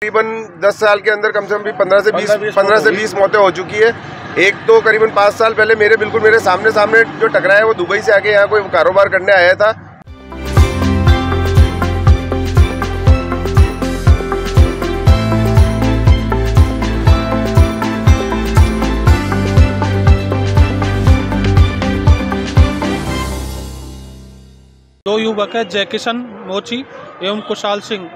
करीबन 10 साल के अंदर कम से कम भी 15 से 20 मौतें हो चुकी है। एक तो करीबन 5 साल पहले मेरे सामने जो टकराया है वो दुबई से आके यहाँ कोई कारोबार करने आया था। दो युवक है जय किशन मोची एवं कुशाल सिंह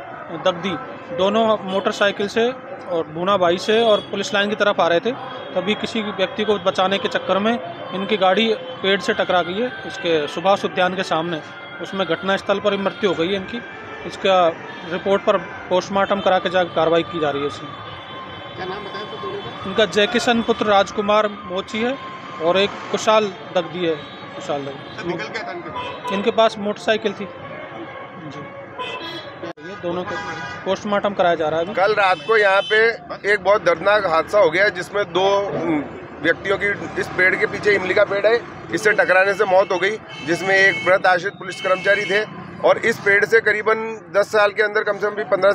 दगदी, दोनों मोटरसाइकिल से और भूनाबाई से और पुलिस लाइन की तरफ आ रहे थे। तभी किसी व्यक्ति को बचाने के चक्कर में इनकी गाड़ी पेड़ से टकरा गई है, इसके सुभाष उद्यान के सामने। उसमें घटनास्थल पर ही मृत्यु हो गई है इनकी। इसका रिपोर्ट पर पोस्टमार्टम करा के जाकर कार्रवाई की जा रही है। इसमें क्या नाम बताया? इनका जय किशन पुत्र राजकुमार मोची है और एक कुशाल दगदी है। कुशाल दगदी निकल गया था इनके पास मोटरसाइकिल थी जी। ये दोनों को पोस्टमार्टम कराया जा रहा है। कल रात को यहाँ पे एक बहुत दर्दनाक हादसा हो गया जिसमें दो व्यक्तियों की इस पेड़ के पीछे इमली का पेड़ है, इससे टकराने से मौत हो गई, जिसमें एक मृत आश्रित पुलिस कर्मचारी थे। और इस पेड़ से करीबन 10 साल के अंदर कम से कम भी 15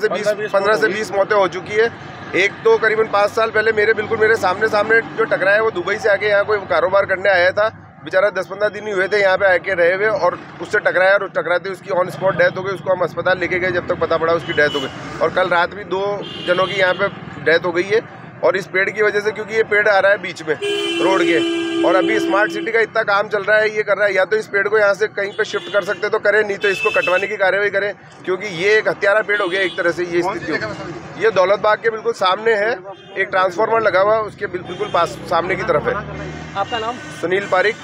से 20 मौतें हो चुकी है। एक तो करीबन 5 साल पहले मेरे सामने जो टकराया है वो दुबई से आके यहाँ कोई कारोबार करने आया था। बेचारा 10-15 दिन ही हुए थे यहाँ पे आके रहे हुए और उससे टकराया और टकराते उसकी ऑन स्पॉट डेथ हो गई। उसको हम अस्पताल लेके गए, जब तक पता पड़ा उसकी डेथ हो गई। और कल रात भी 2 जनों की यहाँ पे डेथ हो गई है। और इस पेड़ की वजह से, क्योंकि ये पेड़ आ रहा है बीच में रोड के, और अभी स्मार्ट सिटी का इतना काम चल रहा है, ये कर रहा है, या तो इस पेड़ को यहाँ से कहीं पे शिफ्ट कर सकते तो करें, नहीं तो इसको कटवाने की कार्यवाही करें, क्योंकि ये एक हत्यारा पेड़ हो गया एक तरह से। ये स्थिति ये दौलत बाग के बिल्कुल सामने है, एक ट्रांसफार्मर लगा हुआ है, उसके बिल्कुल पास सामने की तरफ है। आपका नाम? सुनील पारिक।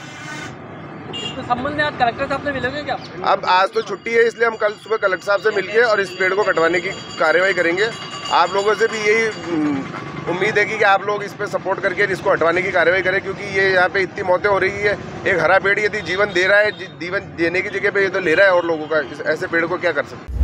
इसके संबंध में आज कलेक्टर साहब से मिलोगे क्या? अब आज तो छुट्टी है, इसलिए हम कल सुबह कलेक्टर साहब से मिलके और इस पेड़ को कटवाने की कार्यवाही करेंगे। आप लोगों से भी यही उम्मीद है कि आप लोग इस पे सपोर्ट करके इसको हटवाने की कार्यवाही करें, क्योंकि ये यहाँ पे इतनी मौतें हो रही है। एक हरा पेड़ यदि जीवन दे रहा है, जीवन देने की जगह पे ये तो ले रहा है और लोगों का, ऐसे पेड़ को क्या कर सकते हैं।